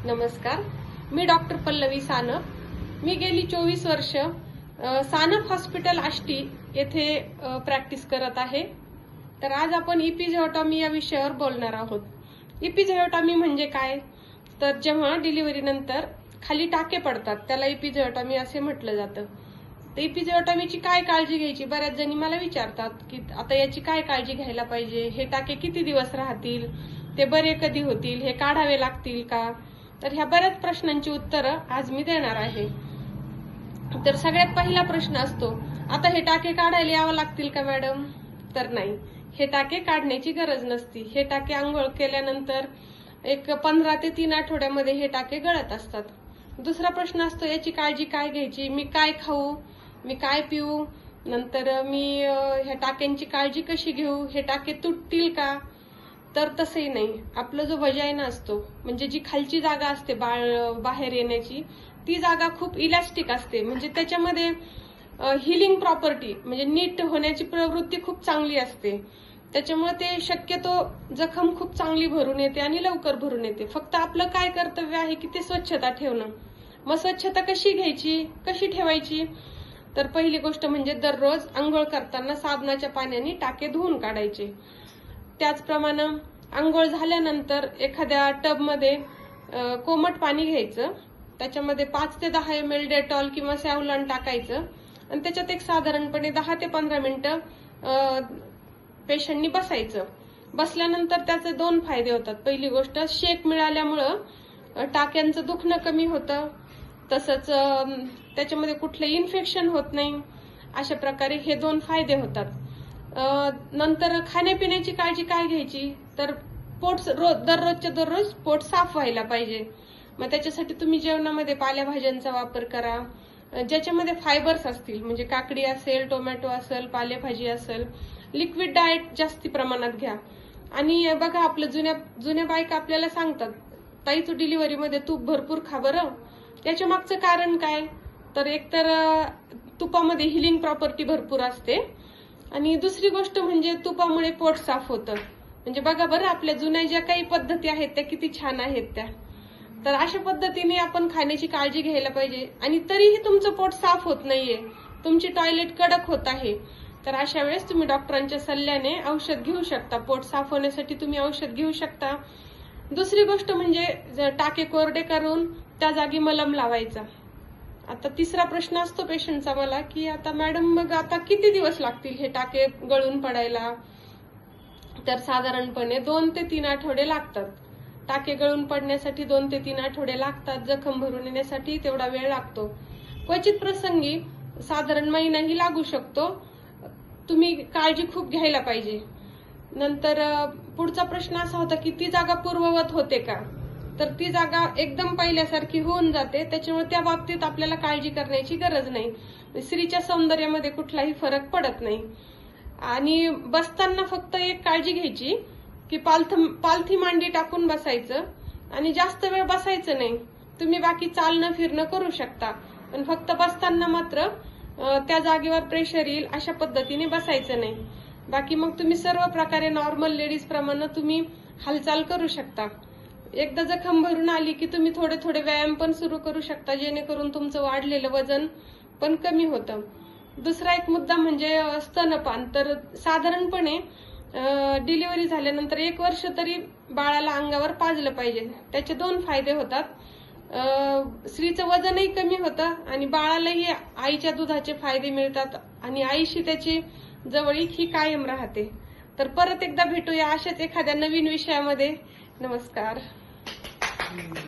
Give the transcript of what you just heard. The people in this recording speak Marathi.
नमस्कार, मी डॉक्टर पल्लवी सानप. मी गेली 24 वर्ष सानप हॉस्पिटल आष्टी येथे प्रॅक्टिस करत आहे. तर आज आपण इपिझिओटॉमी या विषयावर बोलणार आहोत. इपिझिओटॉमी म्हणजे काय? तर जेव्हा डिलिव्हरी नंतर खाली टाके पडतात त्याला इपिझिओटॉमी असे म्हटलं जातं. तर इपिझिओटॉमीची काय काळजी घ्यायची? बऱ्याच जणी मला विचारतात की आता याची काय काळजी घ्यायला पाहिजे, हे टाके किती दिवस राहतील, ते बरे कधी होतील, हे काढावे लागतील का? तर ह्या बऱ्याच प्रश्नांची उत्तरं आज मी देणार आहे. तर सगळ्यात पहिला प्रश्न असतो, आता हे टाके काढायला यावं लागतील का मॅडम? तर नाही, हे टाके काढण्याची गरज नसती. हे टाके आंघोळ केल्यानंतर एक 15 ते 3 आठवड्यामध्ये हे टाके गळत असतात. दुसरा प्रश्न असतो, याची काळजी काय घ्यायची? मी काय खाऊ, मी काय पिऊ, नंतर मी ह्या टाक्यांची काळजी कशी घेऊ, हे टाके तुटतील का? तर तसंही नाही. आपलं जो वजायना असतो म्हणजे जी खालची जागा असते बाळ बाहेर येण्याची, ती जागा खूप इलॅस्टिक असते. म्हणजे त्याच्यामध्ये हिलिंग प्रॉपर्टी म्हणजे नीट होण्याची प्रवृत्ती खूप चांगली असते. त्याच्यामुळे ते शक्यतो जखम खूप चांगली भरून येते आणि लवकर भरून येते. फक्त आपलं काय कर्तव्य आहे की ते स्वच्छता ठेवणं. मग स्वच्छता कशी घ्यायची, कशी ठेवायची? तर पहिली गोष्ट म्हणजे दररोज आंघोळ करताना साबणाच्या पाण्याने टाके धुवून काढायचे. त्याचप्रमाणे आंघोळ झाल्यानंतर एखाद्या टबमध्ये कोमट पाणी घ्यायचं, त्याच्यामध्ये 5 ते 10 ml डेटॉल किंवा सॅव्हलॉन टाकायचं आणि त्याच्यात एक साधारणपणे 10 ते 15 मिनिटं पेशंटनी बसायचं. बसल्यानंतर त्याचे 2 फायदे होतात. पहिली गोष्ट, शेक मिळाल्यामुळं टाक्यांचं दुखणं कमी होतं, तसंच त्याच्यामध्ये कुठलं इन्फेक्शन होत नाही. अशा प्रकारे हे 2 फायदे होतात. नंतर खाण्यापिण्याची काळजी काय घ्यायची? तर दररोजच्या दररोज पोट साफ व्हायला पाहिजे. मग त्याच्यासाठी तुम्ही जेवणामध्ये पालेभाज्यांचा वापर करा, ज्याच्यामध्ये फायबर्स असतील. म्हणजे काकडी असेल, टोमॅटो असेल, पालेभाजी असेल. लिक्विड डाएट जास्ती प्रमाणात घ्या. आणि बघा, आपलं जुन्या बायका आपल्याला सांगतात, ताई तू डिलिव्हरीमध्ये तूप भरपूर खा बरं. त्याच्या मागचं कारण काय? तर एकतर तुपामध्ये हिलिंग प्रॉपर्टी भरपूर असते आणि दुसरी गोष्ट म्हणजे तुपामुळे पोट साफ होतं. म्हणजे बघा बरं, आपल्या जुन्या ज्या काही पद्धती आहेत त्या किती छान आहेत त्या. तर अशा पद्धतीने आपण खाण्याची काळजी घ्यायला पाहिजे. आणि तरीही तुमचं पोट साफ होत नाहीये, तुमची टॉयलेट कडक होत आहे, तर अशा वेळेस तुम्ही डॉक्टरांच्या सल्ल्याने औषध घेऊ शकता. पोट साफ होण्यासाठी तुम्ही औषध घेऊ शकता. दुसरी गोष्ट म्हणजे टाके कोरडे करून त्या जागी मलम लावायचा. आता तिसरा प्रश्न असतो पेशंटचा मला की आता मॅडम मग आता किती दिवस लागतील हे टाके गळून पडायला? तर साधारणपणे 2 ते 3 आठवडे लागतात. टाके गळून पडण्यासाठी 2 ते 3 आठवडे लागतात. जखम भरून येण्यासाठी तेवढा वेळ लागतो. क्वचित प्रसंगी साधारण महिनाही लागू शकतो. तुम्ही काळजी खूप घ्यायला पाहिजे. नंतर पुढचा प्रश्न असा होता की ती जागा पूर्ववत होते का? तर ती जागा एकदम पहिल्यासारखी होऊन जाते. त्याच्यामुळे त्या बाबतीत आपल्याला काळजी करण्याची गरज नाही. स्त्रीच्या सौंदर्यामध्ये कुठलाही फरक पडत नाही. आणि बसताना फक्त एक काळजी घ्यायची की पालथी मांडी टाकून बसायचं आणि जास्त वेळ बसायचं नाही. तुम्ही बाकी चालणं फिरणं करू शकता, पण फक्त बसताना मात्र त्या जागेवर प्रेशर येईल अशा पद्धतीने बसायचं नाही. बाकी मग तुम्ही सर्व प्रकारे नॉर्मल लेडीज प्रमाणे तुम्ही हालचाल करू शकता. एकदा जखम भरून आली की तुम्ही थोडे थोडे व्यायाम पण सुरू करू शकता, जेणेकरून तुमचं वाढलेलं वजन पण कमी होतं. दुसरा एक मुद्दा म्हणजे स्तनपान. तर साधारणपणे डिलिव्हरी झाल्यानंतर 1 वर्ष तरी बाळाला अंगावर पाजलं पाहिजे. त्याचे 2 फायदे होतात. स्त्रीचं वजनही कमी होतं आणि बाळालाही आईच्या दुधाचे फायदे मिळतात आणि आईशी त्याची जवळीक ही कायम राहते. तर परत एकदा भेटूया अशाच एखाद्या नवीन विषयामध्ये. नमस्कार.